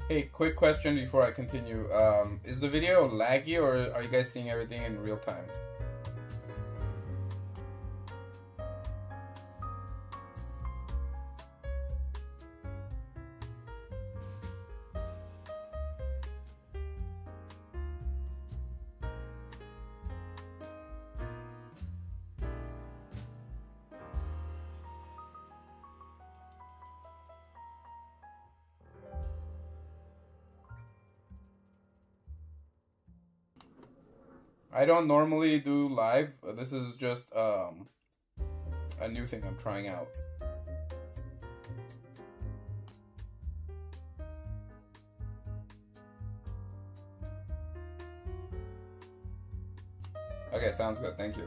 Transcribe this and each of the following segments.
Hey, quick question before I continue. Is the video laggy or are you guys seeing everything in real time? I don't normally do live. This is just a new thing I'm trying out. Okay, sounds good. Thank you.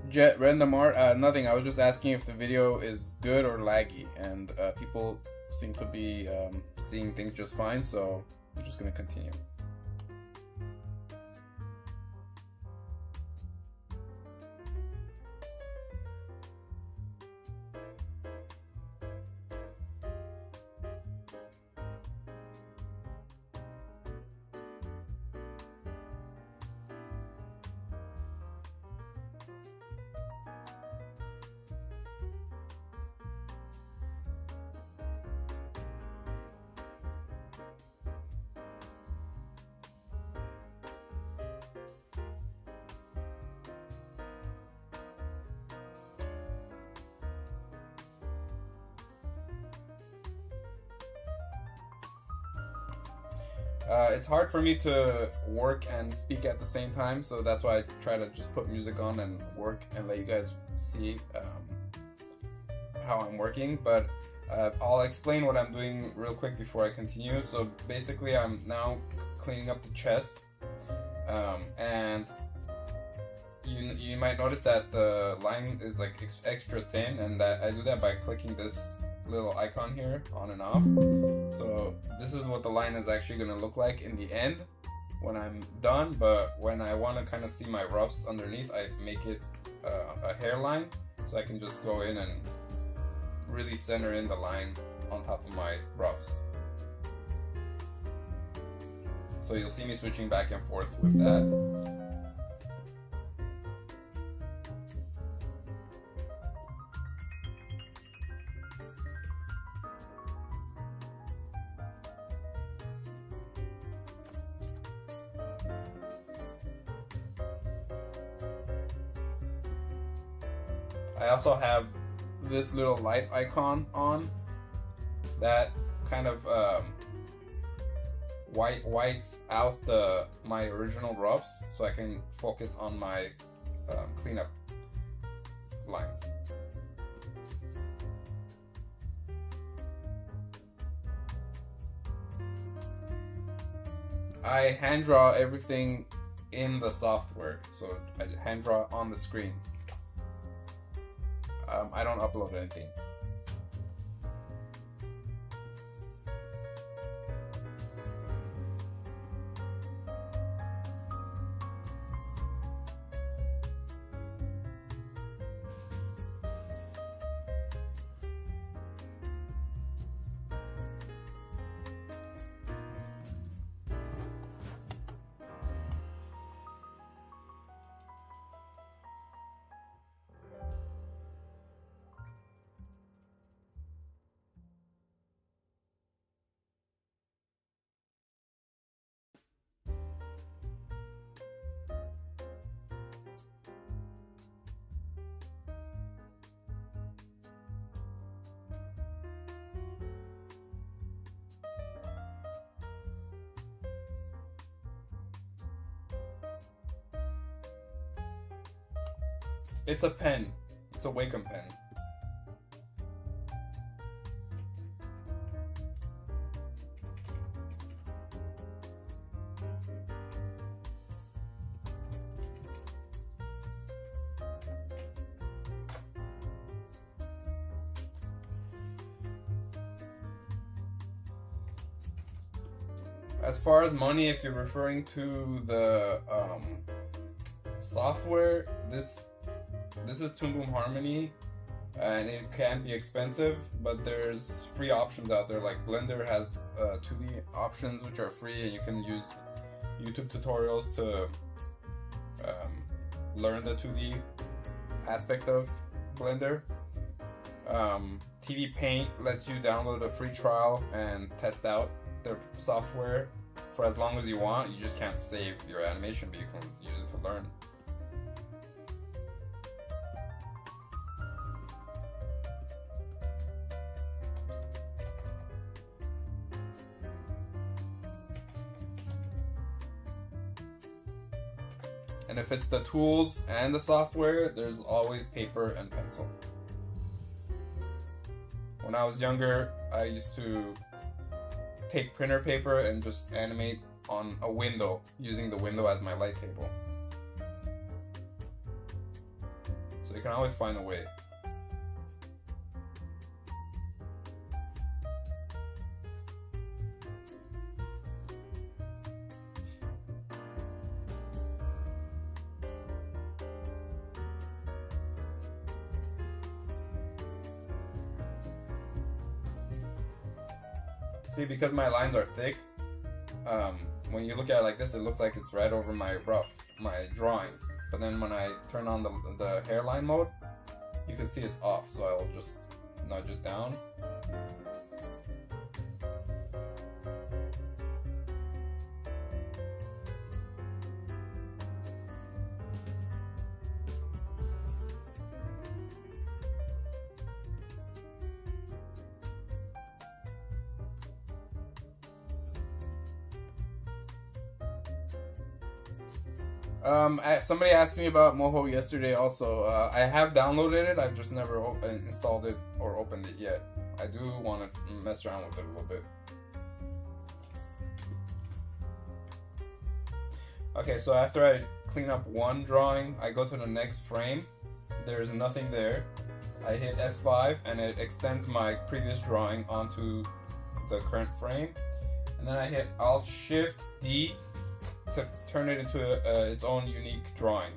Jet Random Art, nothing. I was just asking if the video is good or laggy, and people seem to be seeing things just fine, so I'm just gonna continue. It's hard for me to work and speak at the same time, so that's why I try to just put music on and work and let you guys see how I'm working. But I'll explain what I'm doing real quick before I continue. So basically, I'm now cleaning up the chest, and you might notice that the line is like extra thin, and that I do that by clicking this little icon here on and off. So this is what the line is actually going to look like in the end when I'm done, but when I want to kind of see my roughs underneath, I make it a hairline, so I can just go in and really center in the line on top of my roughs. So you'll see me switching back and forth with that. I also have this little light icon on that kind of whites out my original roughs, so I can focus on my cleanup lines. I hand draw everything in the software, so I hand draw on the screen. I don't upload anything. It's a pen. It's a Wacom pen. as far as money, if you're referring to the software, this is Toonboom Harmony, and it can be expensive, but there's free options out there. Like Blender has 2D options which are free, and you can use YouTube tutorials to learn the 2D aspect of Blender. TV Paint lets you download a free trial and test out their software for as long as you want. You just can't save your animation, but you can use it to learn. And if it's the tools and the software, there's always paper and pencil. When I was younger, I used to take printer paper and just animate on a window, using the window as my light table. So you can always find a way. See, because my lines are thick, when you look at it like this, it looks like it's right over my drawing. But then when I turn on the hairline mode, you can see it's off, so I'll just nudge it down. Somebody asked me about Moho yesterday also. I have downloaded it, I've just never installed it or opened it yet. I do want to mess around with it a little bit. Okay, so after I clean up one drawing, I go to the next frame. There's nothing there. I hit F5 and it extends my previous drawing onto the current frame. And then I hit Alt-Shift-D to turn it into its own unique drawing,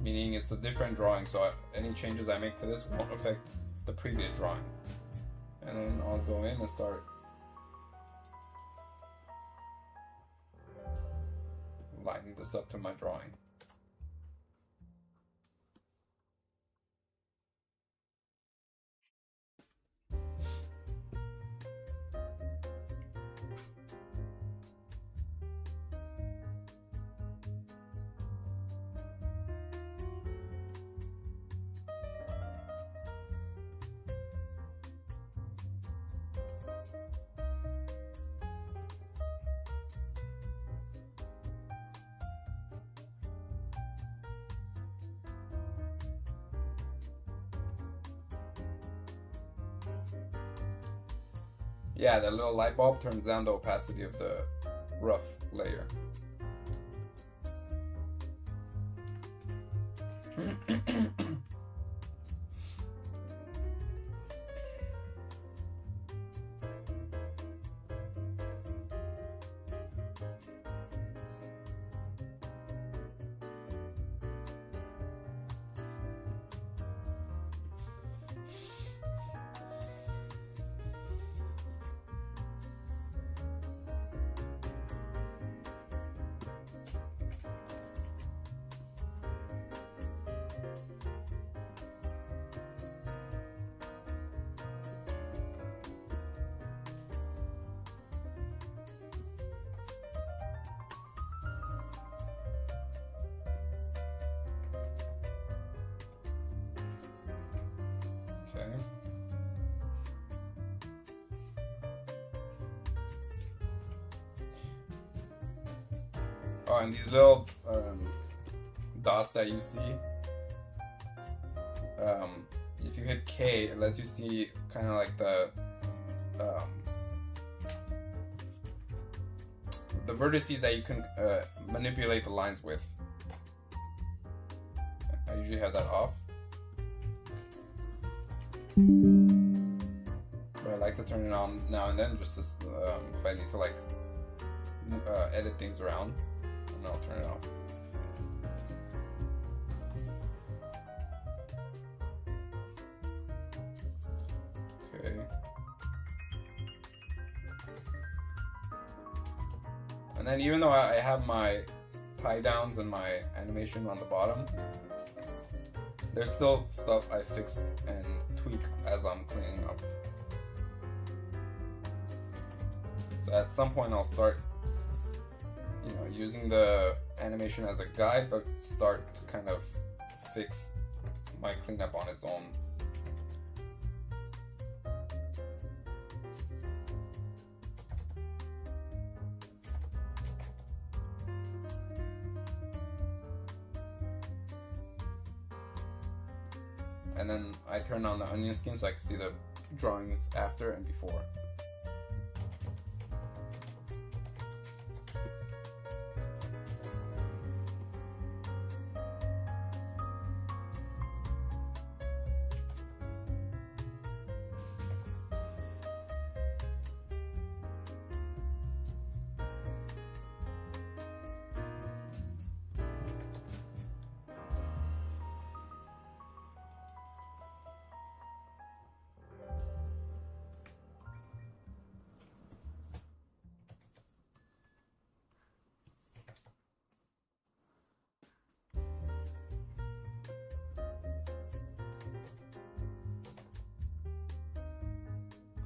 meaning it's a different drawing, so any changes I make to this won't affect the previous drawing. And then I'll go in and start lining this up to my drawing. Yeah, that little light bulb turns down the opacity of the rough layer. Oh, and these little dots that you see, if you hit K, it lets you see kind of like the vertices that you can manipulate the lines with. I usually have that off, but I like to turn it on now and then, just to, if I need to like edit things around, and I'll turn it off. Okay. And then even though I have my tie downs and my animation on the bottom, there's still stuff I fix and tweak as I'm cleaning up. So at some point I'll start, using the animation as a guide, but start to kind of fix my cleanup on its own. And then I turn on the onion skin so I can see the drawings after and before.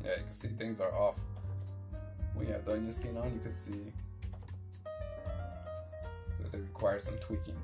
Yeah, you can see things are off. When you have the onion skin on, you can see that they require some tweaking.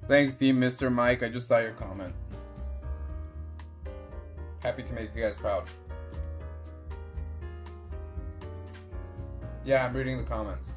Thanks, Team Mr. Mike. I just saw your comment. Happy to make you guys proud. Yeah, I'm reading the comments.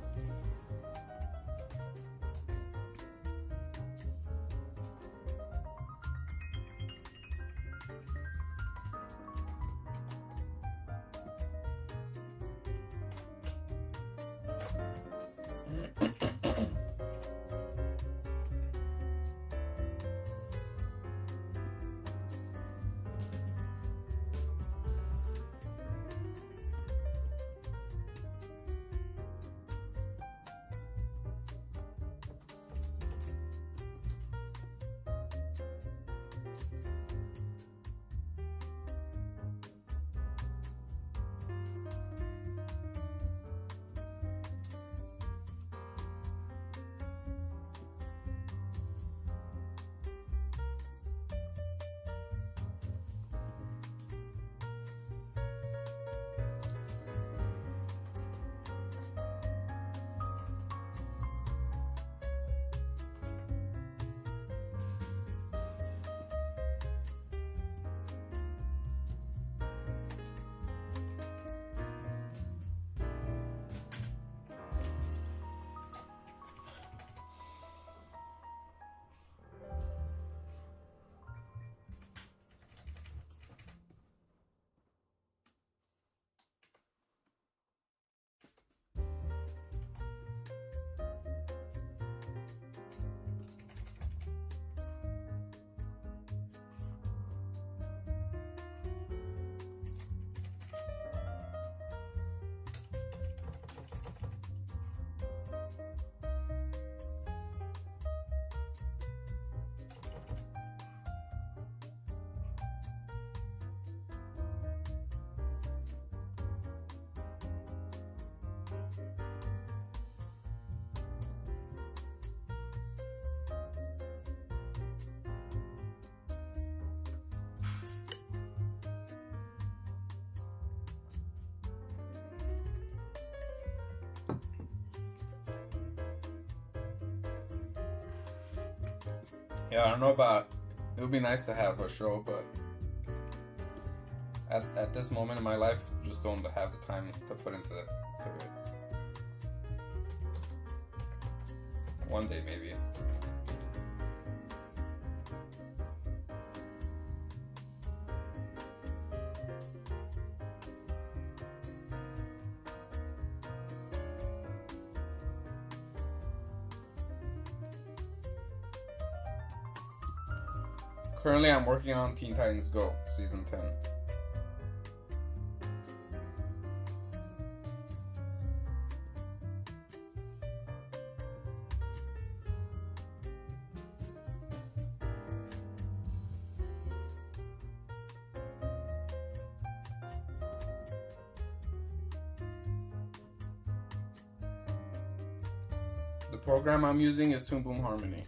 Yeah, I don't know about. It would be nice to have a show, but at this moment in my life, just don't have the time to put into it. One day, maybe. Currently, I'm working on Teen Titans Go Season 10. The program I'm using is Toonboom Harmony.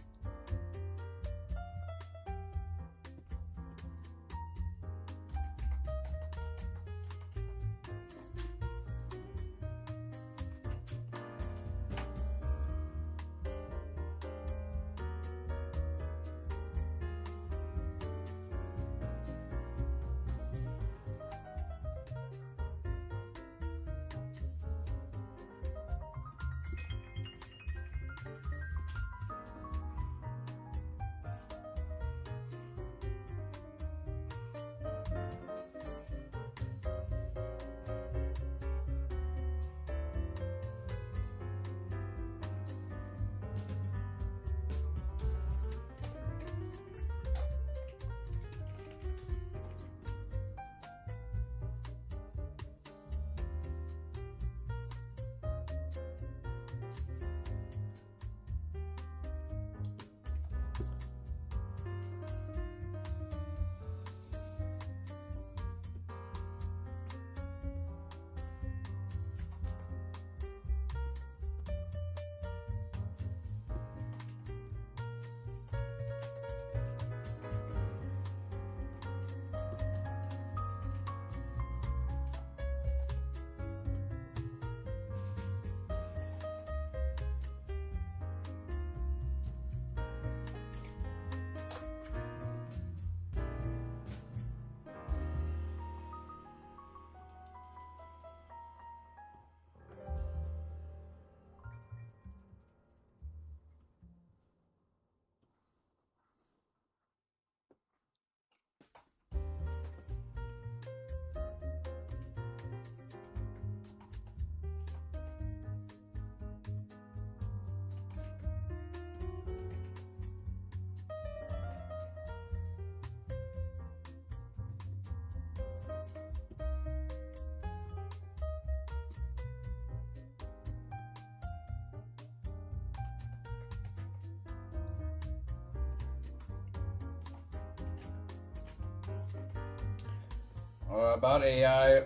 About AI,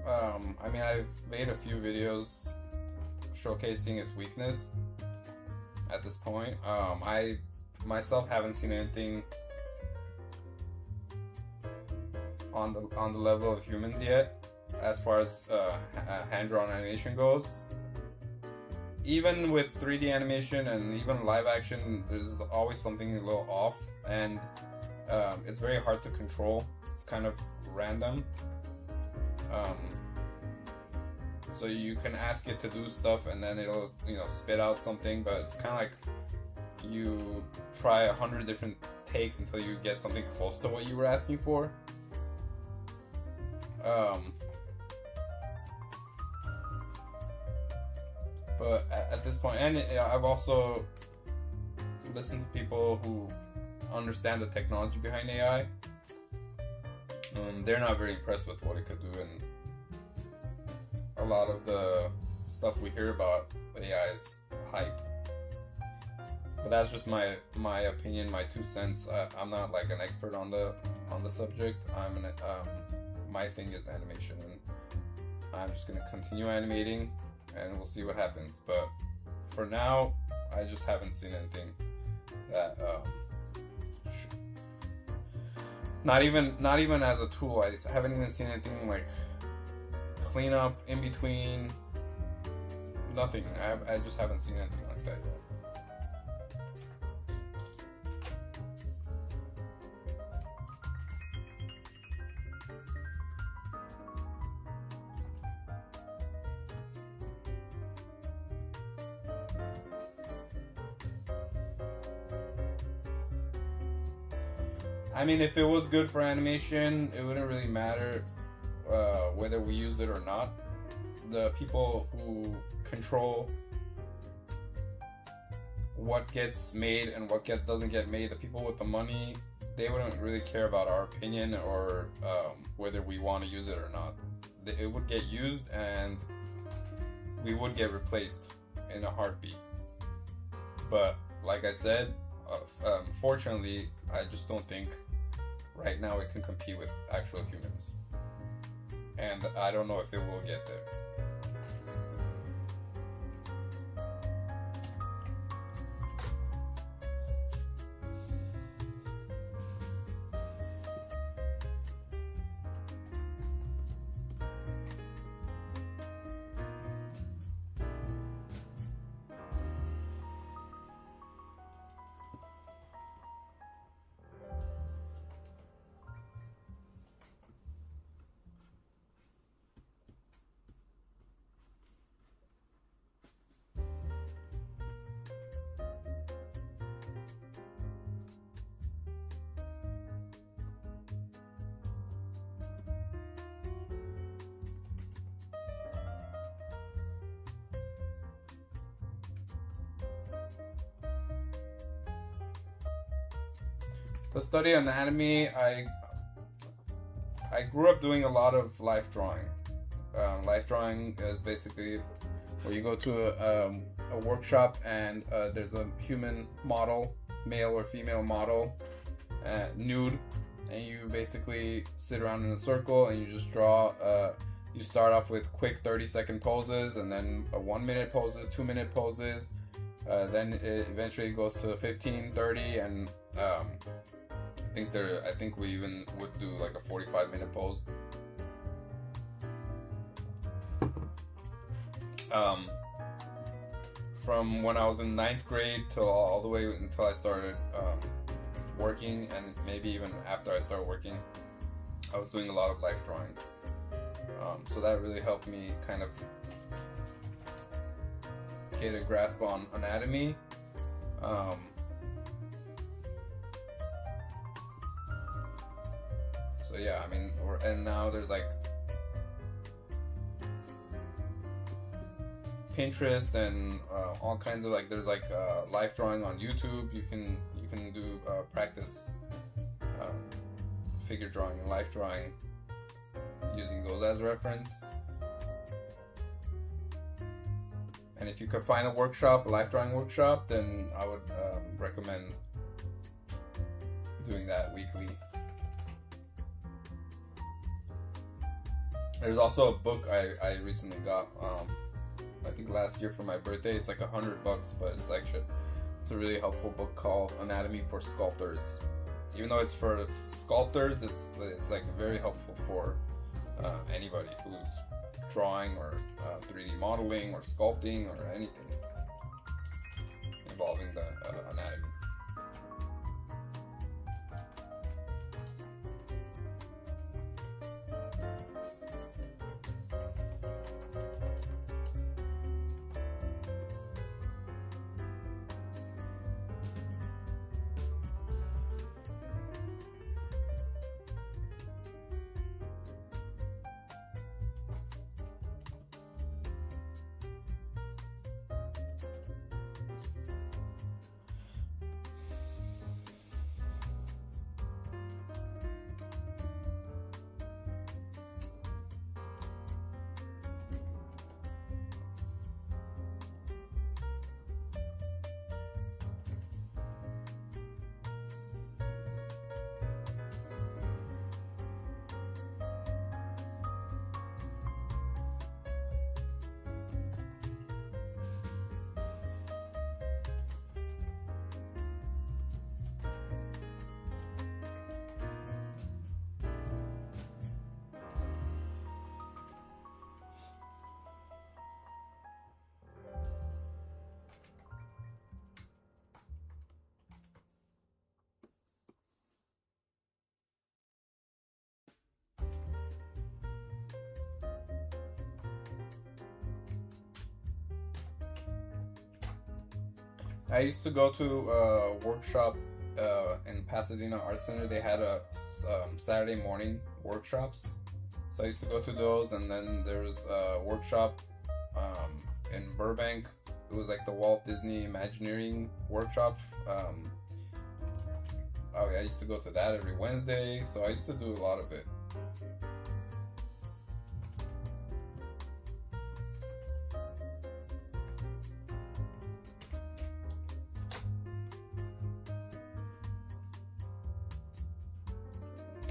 I mean, I've made a few videos showcasing its weakness at this point. I myself haven't seen anything on the level of humans yet, as far as hand-drawn animation goes. Even with 3D animation and even live action, there's always something a little off, and it's very hard to control. It's kind of random. So you can ask it to do stuff and then it'll, spit out something, but it's kind of like you try 100 different takes until you get something close to what you were asking for. But at this point, and I've also listened to people who understand the technology behind AI. They're not very impressed with what it could do, and a lot of the stuff we hear about AI is hype. But that's just my opinion, my 2 cents. I'm not like an expert on the subject. My thing is animation, and I'm just gonna continue animating, and we'll see what happens. But for now, I just haven't seen anything that not even as a tool. I just haven't even seen anything like clean up in between. Nothing. I just haven't seen anything like that yet. I mean, if it was good for animation, it wouldn't really matter whether we used it or not. The people who control what gets made and what doesn't get made, the people with the money, they wouldn't really care about our opinion or whether we want to use it or not. It would get used and we would get replaced in a heartbeat. But like I said, fortunately, I just don't think right now it can compete with actual humans. And I don't know if it will get there. To study anatomy, I grew up doing a lot of life drawing. Life drawing is basically where you go to a workshop and there's a human model, male or female model, nude, and you basically sit around in a circle and you just draw. You start off with quick 30-second poses and then 1-minute poses, 2-minute poses. Then it eventually goes to 15, 30, and I think we even would do like a 45-minute pose. From when I was in 9th grade till all the way until I started working, and maybe even after I started working, I was doing a lot of life drawing. So that really helped me kind of get a grasp on anatomy. So yeah, I mean, and now there's like Pinterest and all kinds of there's life drawing on YouTube. You can do practice figure drawing and life drawing using those as reference. And if you could find a workshop, a life drawing workshop, then I would recommend doing that weekly. There's also a book I recently got, I think last year for my birthday. It's like $100, but it's a really helpful book called Anatomy for Sculptors. Even though it's for sculptors, it's like very helpful for anybody who's drawing or 3D modeling or sculpting or anything involving the anatomy. I used to go to a workshop in Pasadena Art Center, they had a Saturday morning workshops. So I used to go to those, and then there was a workshop in Burbank. It was like the Walt Disney Imagineering workshop. I used to go to that every Wednesday, so I used to do a lot of it.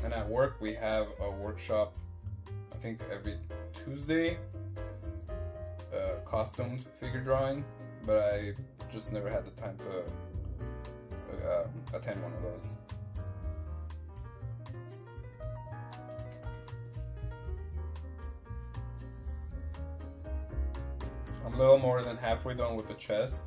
And at work, we have a workshop, I think every Tuesday, costumed figure drawing, but I just never had the time to attend one of those. I'm a little more than halfway done with the chest.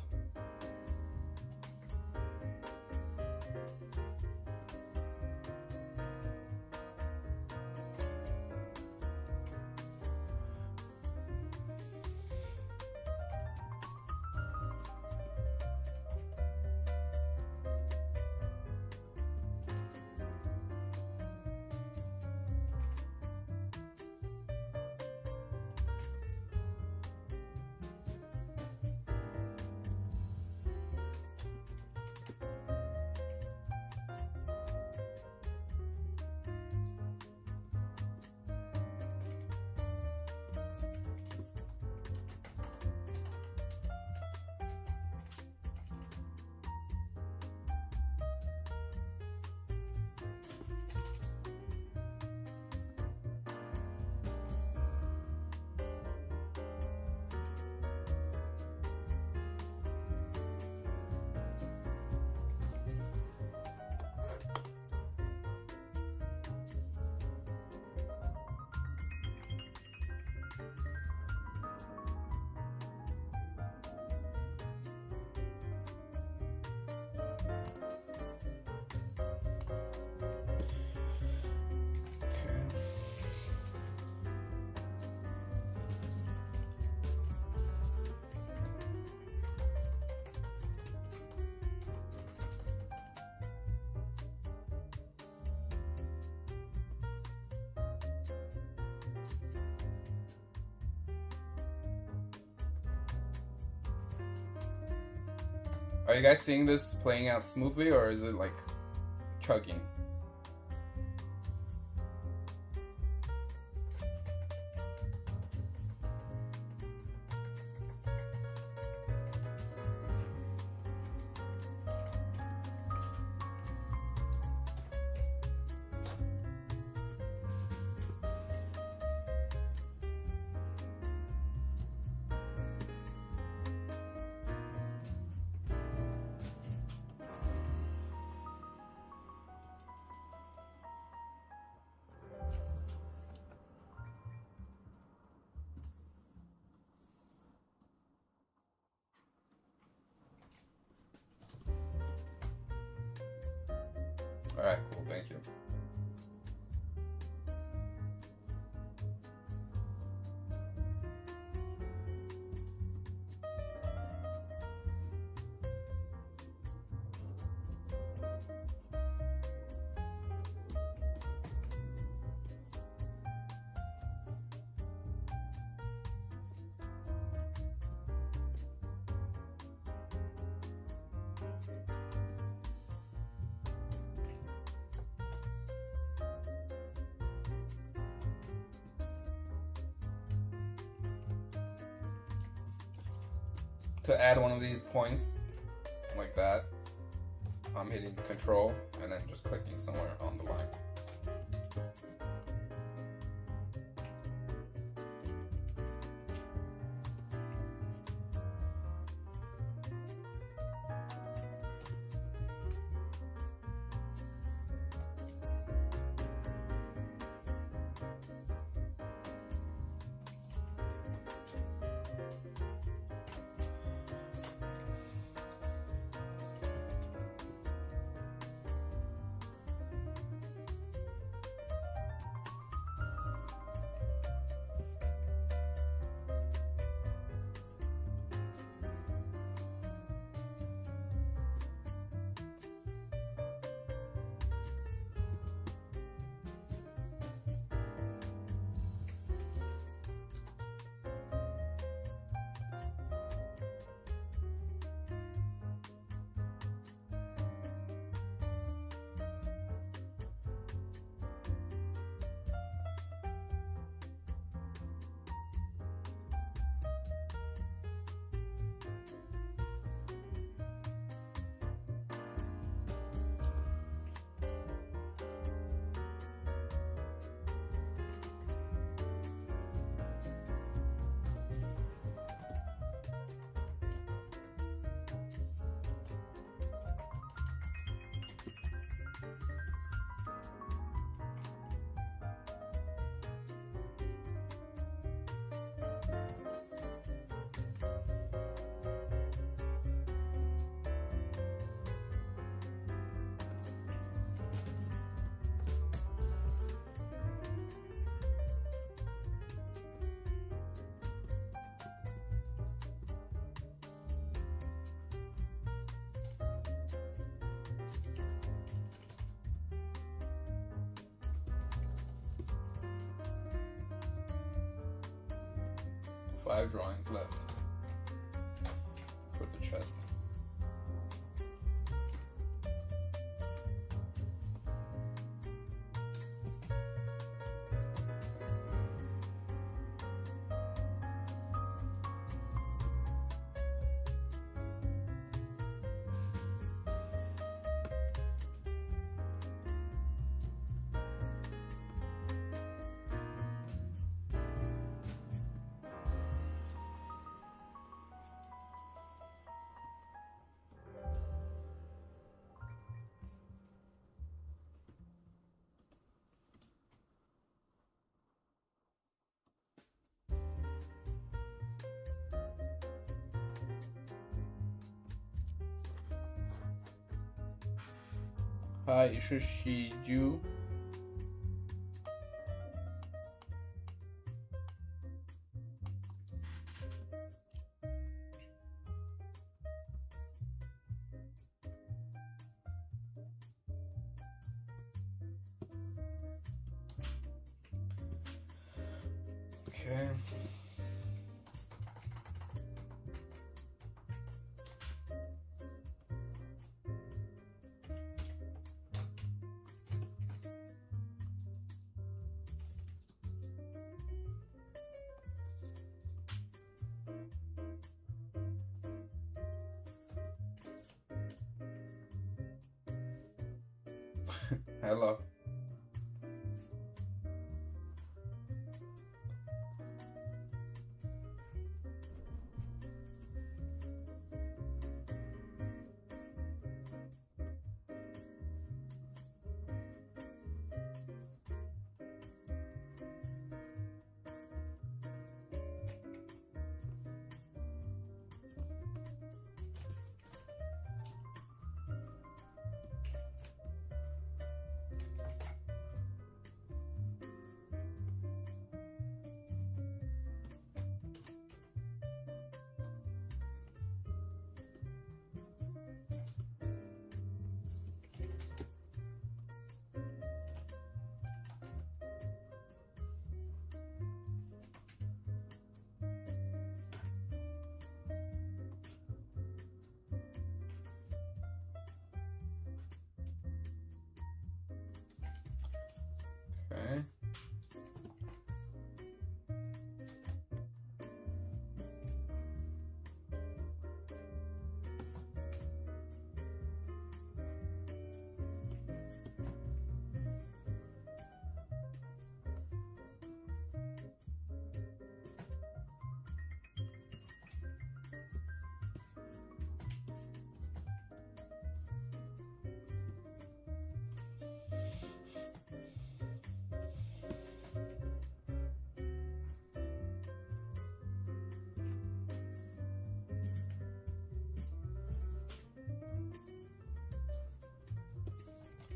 Are you guys seeing this playing out smoothly, or is it like chugging? Alright, cool, thank you. To add one of these points like that, I'm hitting Control and then just clicking somewhere on the line. 5 drawings left for the chest. Hi, Shishiju. Okay. Hello. Okay.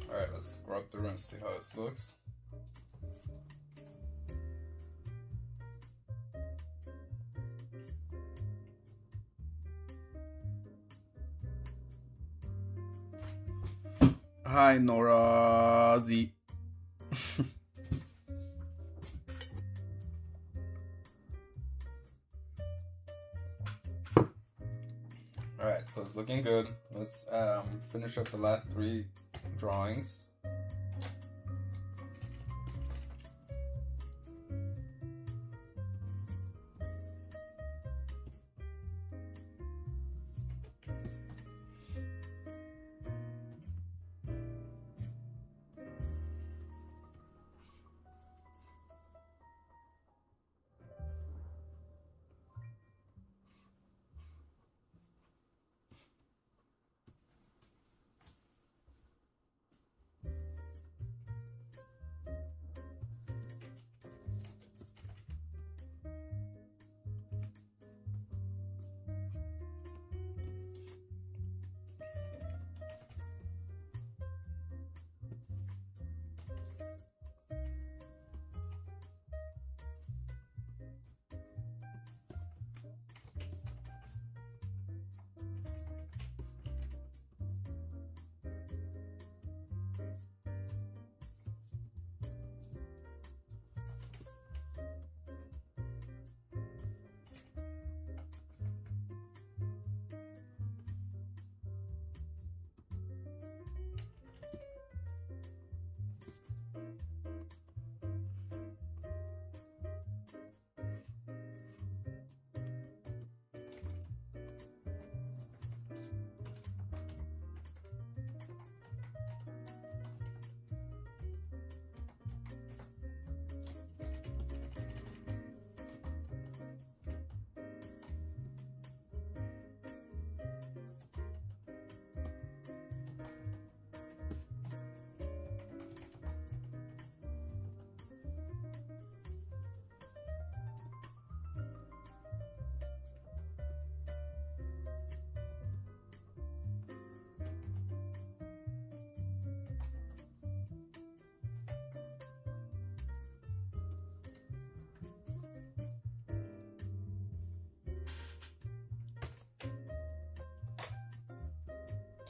Alright, let's scrub through and see how this looks. Hi, Nora Z. Alright, so it's looking good. Let's finish up the last 3 drawings.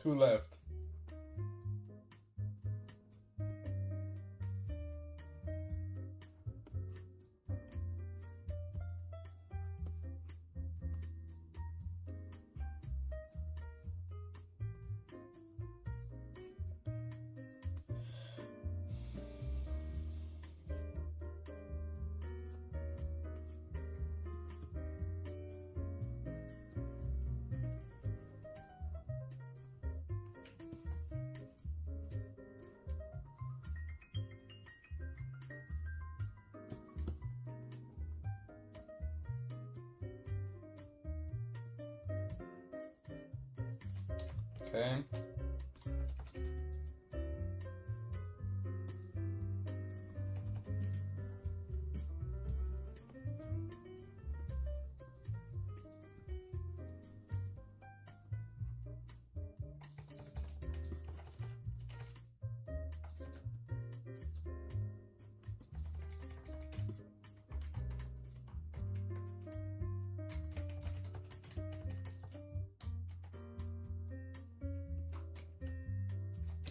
2 left. Okay.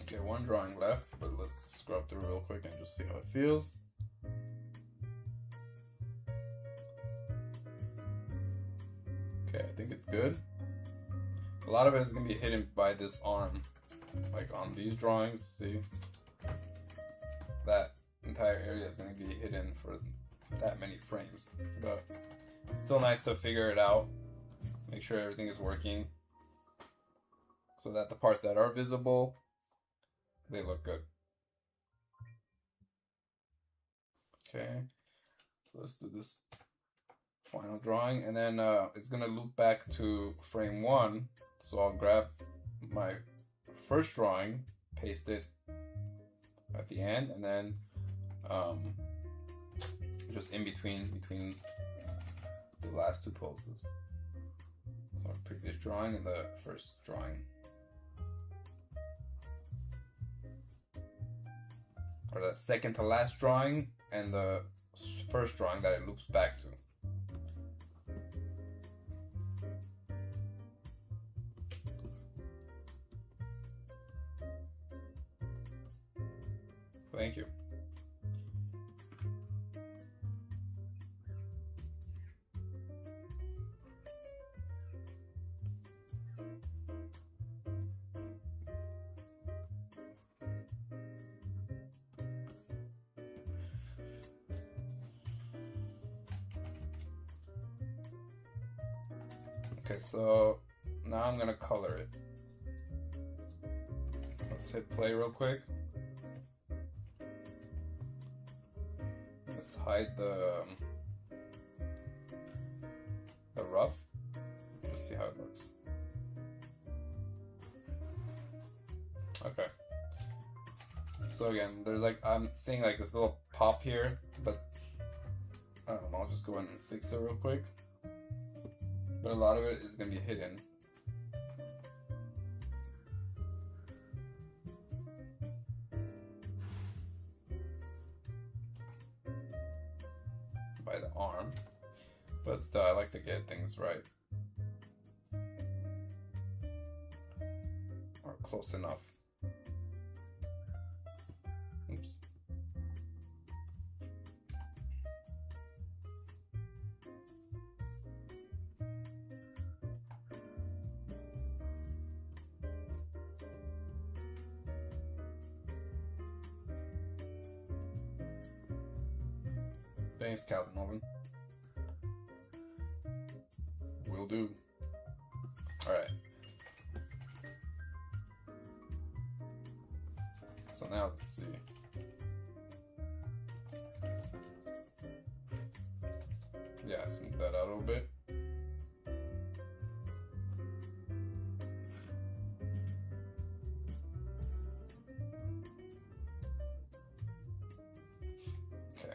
Okay, 1 drawing left, but let's scrub through real quick and just see how it feels. Okay, I think it's good. A lot of it is going to be hidden by this arm. Like on these drawings, see? That entire area is going to be hidden for that many frames. But it's still nice to figure it out. Make sure everything is working. So that the parts that are visible, they look good. Okay, so let's do this final drawing, and then it's gonna loop back to frame 1. So I'll grab my first drawing, paste it at the end, and then just in between the last 2 pulses. So I'll pick this drawing and the first drawing. Or the second to last drawing and the first drawing that it loops back to. Thank you. Okay, so now I'm gonna color it. Let's hit play real quick. Let's hide the rough. Just see how it looks. Okay. So again, there's like, I'm seeing like this little pop here, but I'll just go in and fix it real quick. But a lot of it is going to be hidden. By the arm. But still, I like to get things right. Or close enough. Oops. Thanks, Calvin Melvin. Will do. Alright. So now let's see. Yeah, smooth that out a little bit. Okay.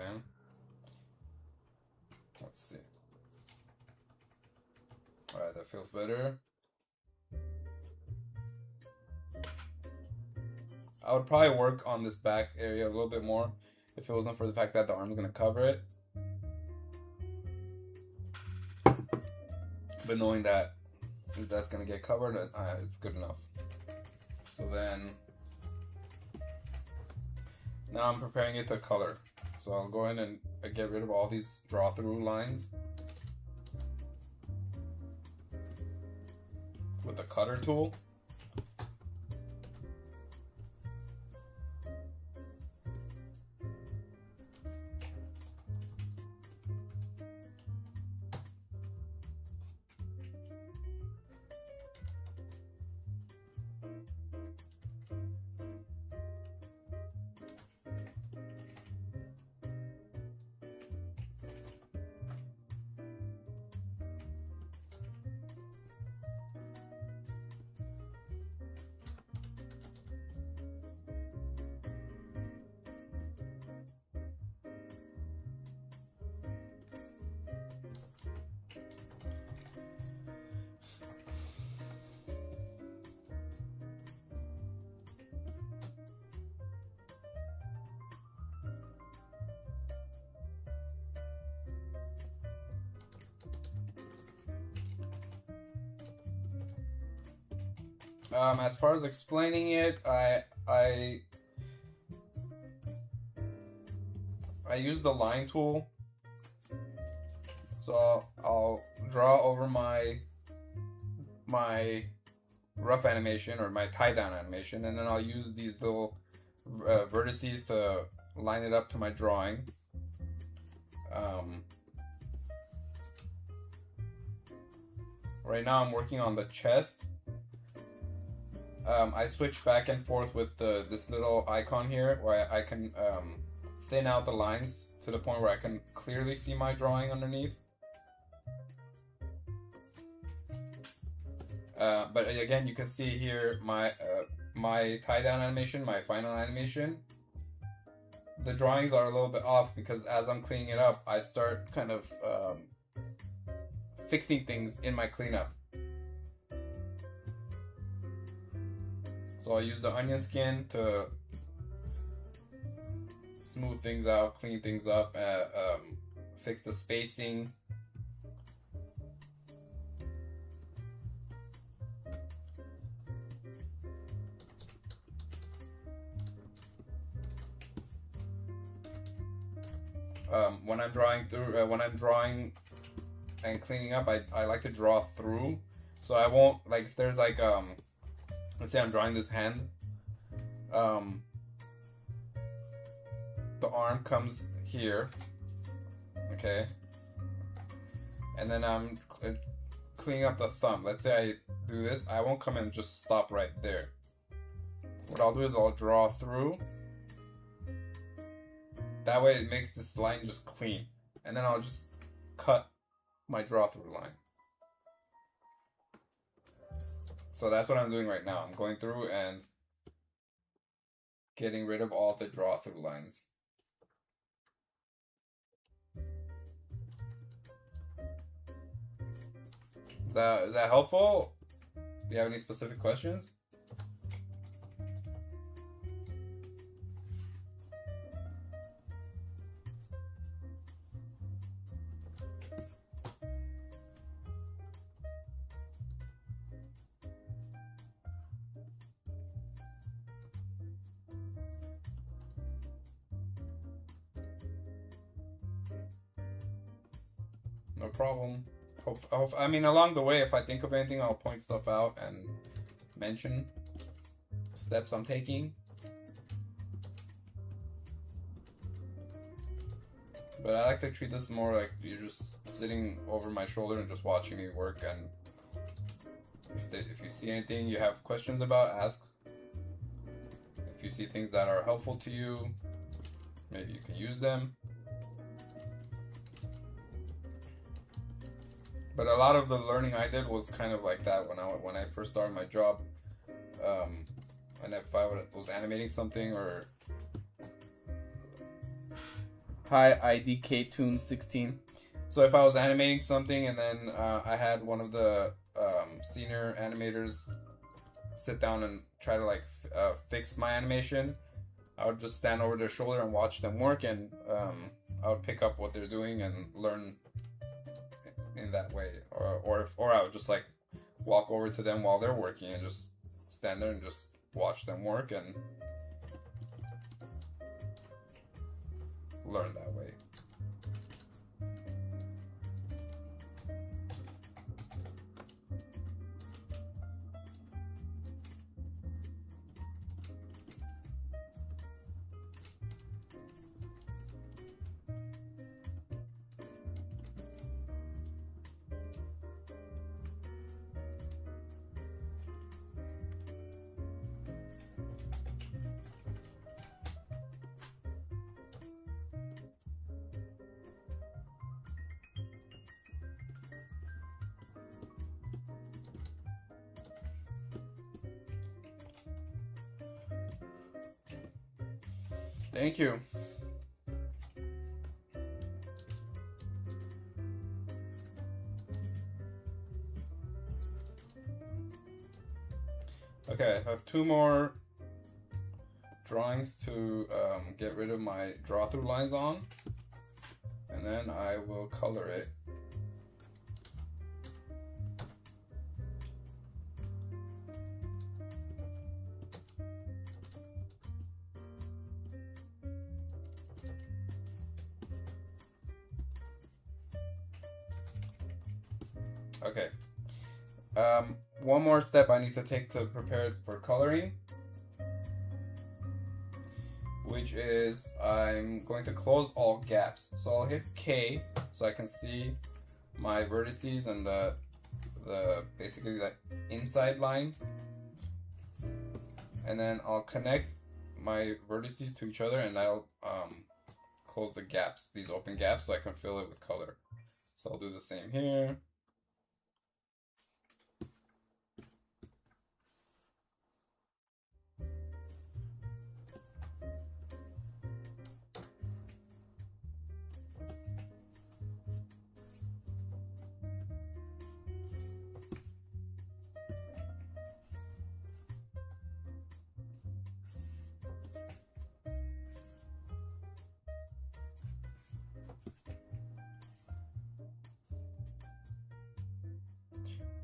man. Let's see. Alright, that feels better. I would probably work on this back area a little bit more if it wasn't for the fact that the arm's gonna cover it. But knowing that that's gonna get covered, it's good enough. So then, now I'm preparing it to color. So I'll go in and get rid of all these draw through lines with the cutter tool. As far as explaining it, I use the line tool. So I'll draw over my rough animation or my tie down animation, and then I'll use these little vertices to line it up to my drawing. Right now I'm working on the chest. I switch back and forth with this little icon here where I can thin out the lines to the point where I can clearly see my drawing underneath. But again, you can see here my tie down animation, my final animation. The drawings are a little bit off because as I'm cleaning it up, I start kind of fixing things in my cleanup. So I'll use the onion skin to smooth things out, clean things up, fix the spacing. When I'm drawing and cleaning up, I like to draw through. So I won't, like, if there's like let's say I'm drawing this hand. The arm comes here, okay? And then I'm cleaning up the thumb. Let's say I do this, I won't come and just stop right there. What I'll do is I'll draw through. That way it makes this line just clean. And then I'll just cut my draw through line. So that's what I'm doing right now. I'm going through and getting rid of all the draw through lines. Is that helpful? Do you have any specific questions? No problem. I mean, along the way, if I think of anything, I'll point stuff out and mention steps I'm taking. But I like to treat this more like you're just sitting over my shoulder and just watching me work. And if you see anything you have questions about, ask. If you see things that are helpful to you, maybe you can use them. But a lot of the learning I did was kind of like that when I first started my job. And if I was animating something or Hi IDK Tune 16. So if I was animating something and then I had one of the senior animators sit down and try to like fix my animation, I would just stand over their shoulder and watch them work, and I would pick up what they're doing and learn in that way, or I would just like walk over to them while they're working and just stand there and just watch them work and learn that way. Thank you. Okay, I have 2 more drawings to get rid of my draw through lines on, and then I will color it. Okay. One more step I need to take to prepare it for coloring, which is I'm going to close all gaps. So I'll hit K so I can see my vertices and the basically the inside line, and then I'll connect my vertices to each other, and I'll close the gaps, these open gaps, so I can fill it with color. So I'll do the same here.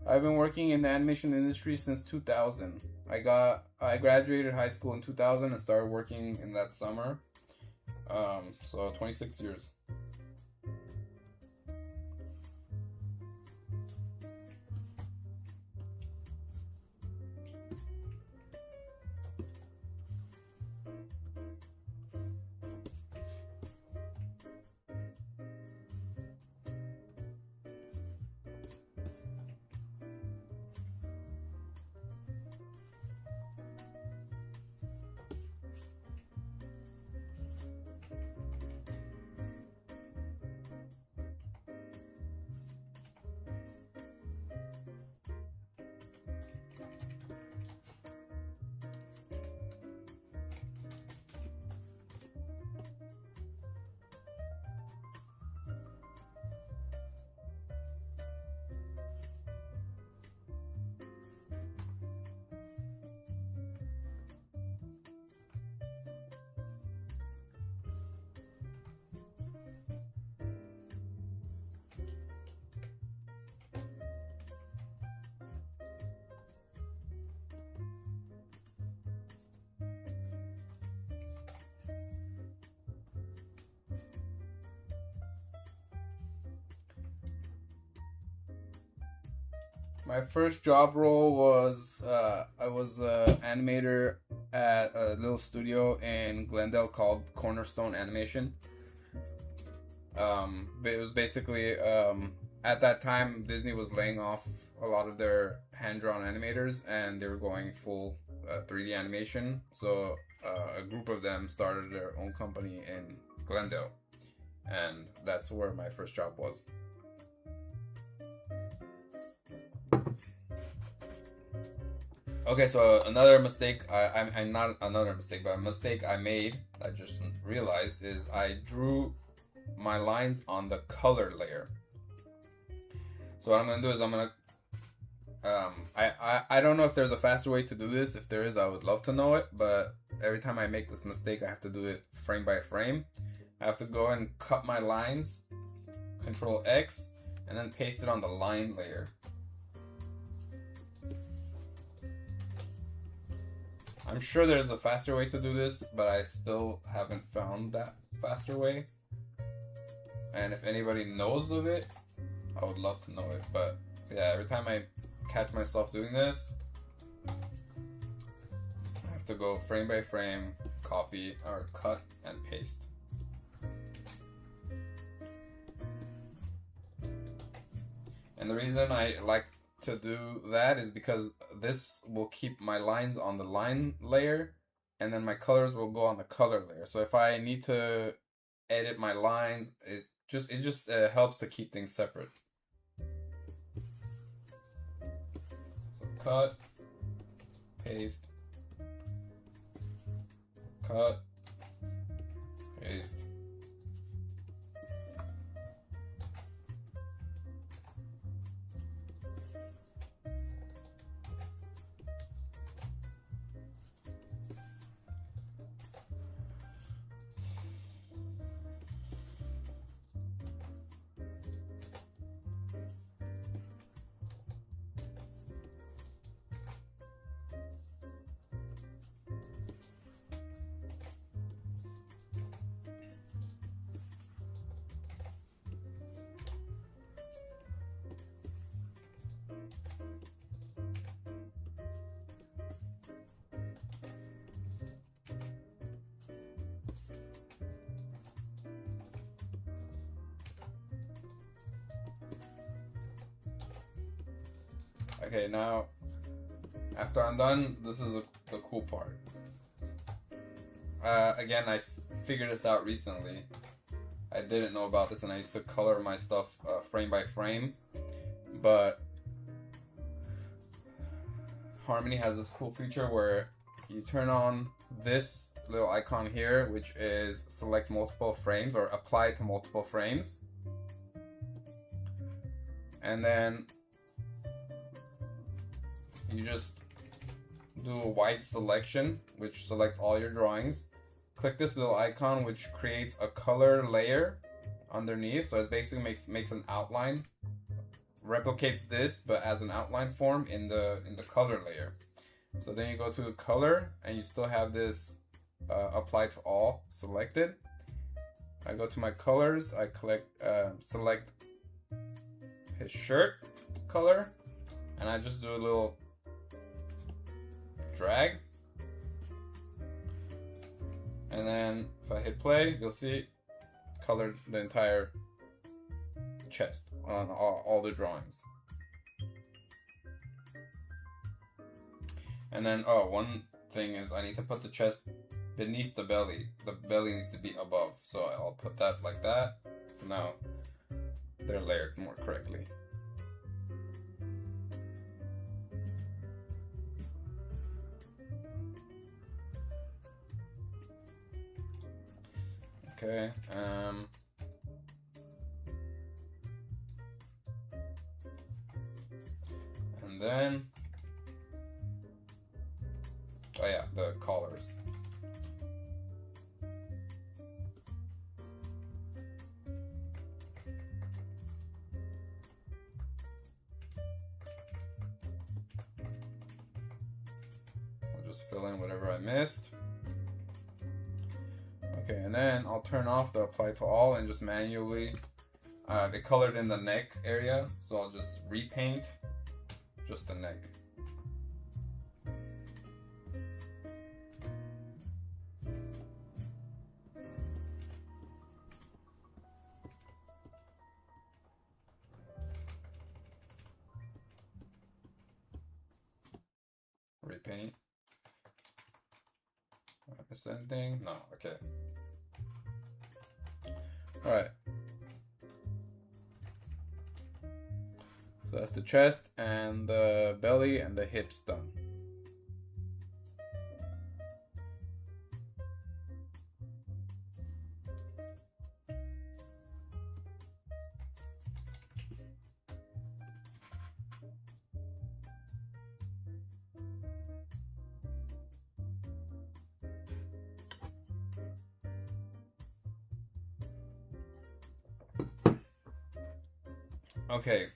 I've been working in the animation industry since 2000. I graduated high school in 2000 and started working in that summer. So 26 years. My first job role was I was an animator at a little studio in Glendale called Cornerstone Animation. It was basically at that time Disney was laying off a lot of their hand-drawn animators, and they were going full 3D animation. So a group of them started their own company in Glendale, and that's where my first job was. Okay, so another mistake, I'm not another mistake, but a mistake I made, I just realized, is I drew my lines on the color layer. So what I'm gonna do is I'm gonna I don't know if there's a faster way to do this. If there is, I would love to know it, but every time I make this mistake, I have to do it frame by frame. I have to go and cut my lines, Control X, and then paste it on the line layer. I'm sure there's a faster way to do this, but I still haven't found that faster way. And if anybody knows of it, I would love to know it. But yeah, every time I catch myself doing this, I have to go frame by frame, copy or cut and paste. And the reason I like to do that is because this will keep my lines on the line layer, and then my colors will go on the color layer. So if I need to edit my lines, it just helps to keep things separate. So cut, paste, cut, paste. Okay, now after I'm done, this is the cool part. Again, I figured this out recently. I didn't know about this, and I used to color my stuff frame by frame. But Harmony has this cool feature where you turn on this little icon here, which is select multiple frames or apply to multiple frames. And then you just do a white selection, which selects all your drawings. Click this little icon, which creates a color layer underneath. So it basically makes an outline, replicates this, but as an outline form in the color layer. So then you go to color, and you still have this apply to all selected. I go to my colors. I select his shirt color, and I just do a little drag, and then if I hit play, you'll see colored the entire chest on all the drawings. And then one thing is I need to put the chest beneath the belly. The belly needs to be above, so I'll put that like that. So now they're layered more correctly. Okay, and then, oh yeah, the collars. I'll just fill in whatever I missed. Okay, and then I'll turn off the apply to all and just manually, it colored in the neck area, so I'll just repaint just the neck. Repaint. Did I miss anything? No, okay. Alright. So that's the chest and the belly and the hips done. Okay.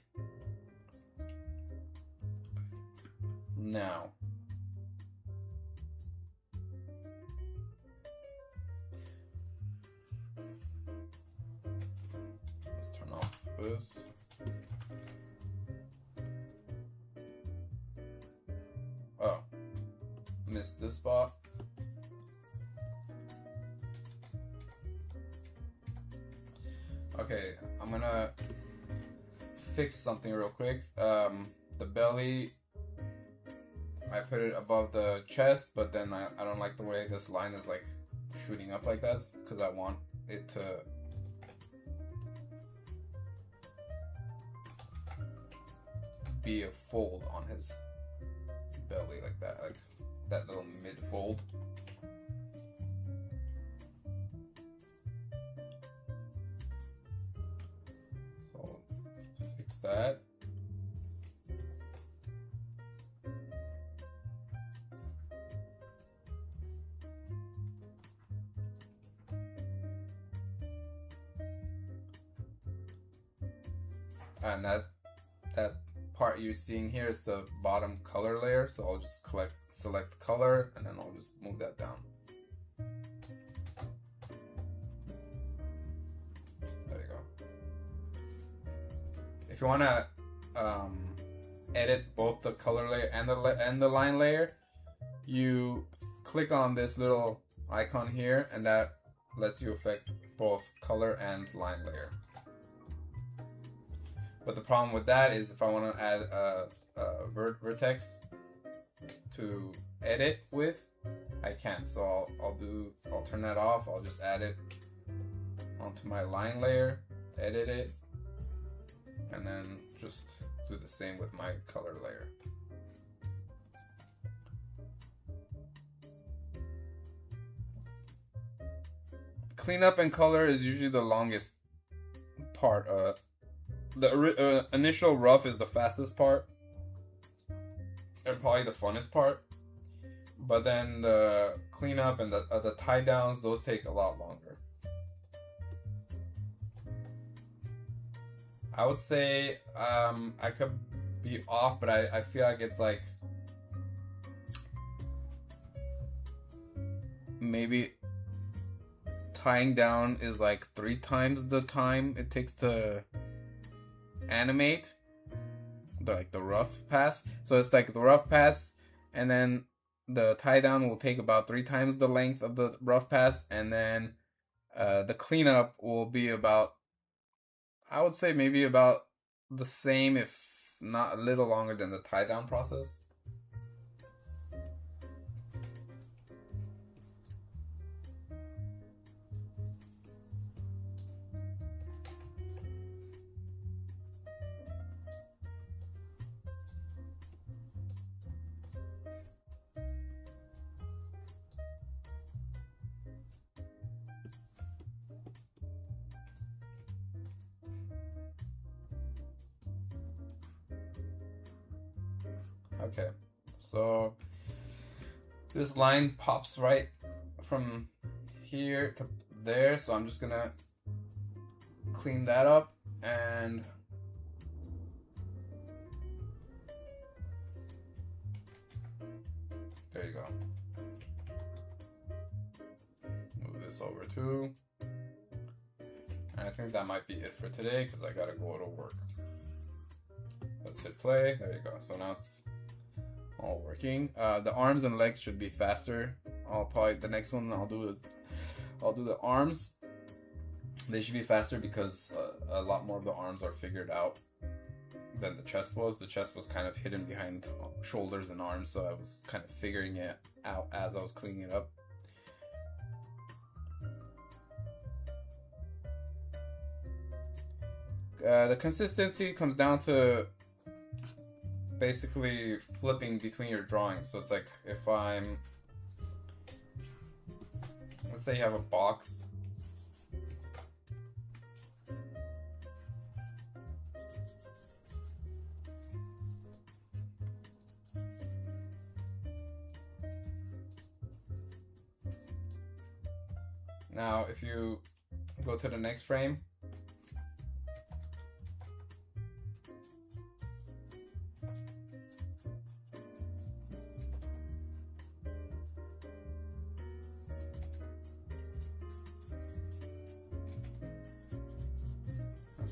Now. Let's turn off this. Oh. Missed this spot. Okay, I'm gonna fix something real quick. The belly, I put it above the chest, but then I don't like the way this line is like shooting up like that, because I want it to be a fold on his belly like that, like that little mid fold. So fix that. And that part you're seeing here is the bottom color layer, so I'll just select color, and then I'll just move that down. There you go. If you want to edit both the color layer and the line layer, you click on this little icon here, and that lets you affect both color and line layer. But the problem with that is if I want to add a vertex to edit with, I can't. So I'll turn that off. I'll just add it onto my line layer, edit it, and then just do the same with my color layer. Cleanup and color is usually the longest part. The initial rough is the fastest part and probably the funnest part, but then the cleanup and the tie downs, those take a lot longer. I would say I could be off, but I feel like it's like maybe tying down is like 3 times the time it takes to animate the rough pass. So it's like the rough pass, and then the tie down will take about 3 times the length of the rough pass, and then the cleanup will be about, I would say maybe about the same, if not a little longer than the tie down process. Okay, so this line pops right from here to there, so I'm just gonna clean that up, and there you go. Move this over too. And I think that might be it for today because I gotta go to work. Let's hit play. There you go. So now it's all working. The arms and legs should be faster. I'll probably, the next one I'll do the arms. They should be faster because a lot more of the arms are figured out than the chest was. The chest was kind of hidden behind shoulders and arms, so I was kind of figuring it out as I was cleaning it up. The consistency comes down to basically flipping between your drawings. So it's like if let's say you have a box. Now if you go to the next frame,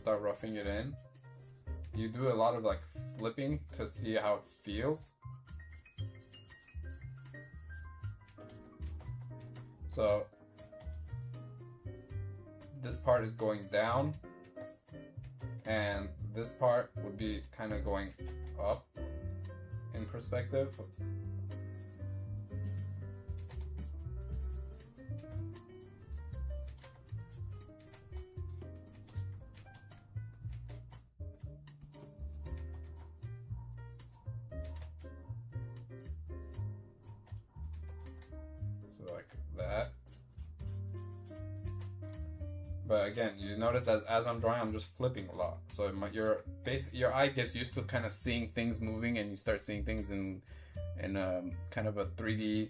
start roughing it in, you do a lot of like flipping to see how it feels. So this part is going down, and this part would be kind of going up in perspective. So like that. But again, you notice that as I'm drawing, I'm just flipping a lot. So your eye gets used to kind of seeing things moving, and you start seeing things in kind of a 3D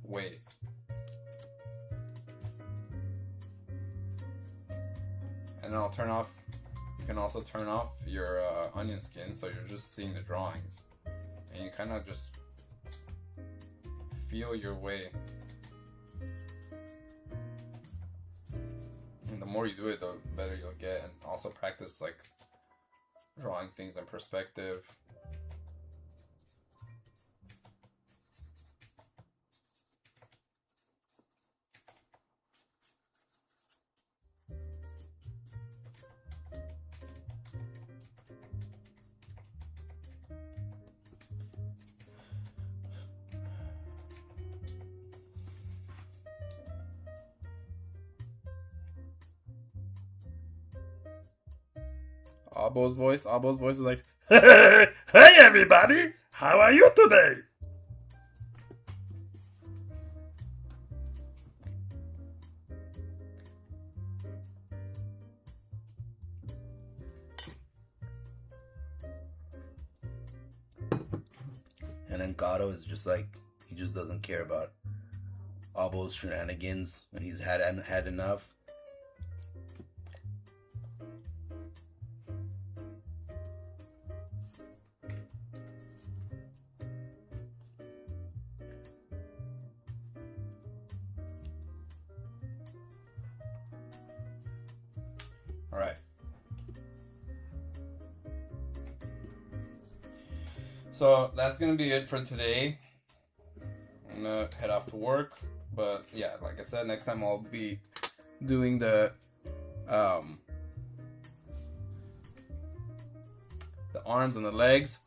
way. And then I'll turn off. You can also turn off your onion skin, so you're just seeing the drawings, and you kind of just feel your way. And the more you do it, the better you'll get, and also practice like drawing things in perspective. Abo's voice is like, hey everybody, how are you today? And then Gato is just like, he just doesn't care about Abo's shenanigans when he's had enough. All right. So that's gonna be it for today. I'm gonna head off to work, but yeah, like I said, next time I'll be doing the arms and the legs.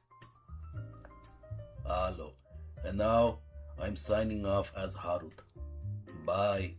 Hello. And now I'm signing off as Harut. Bye.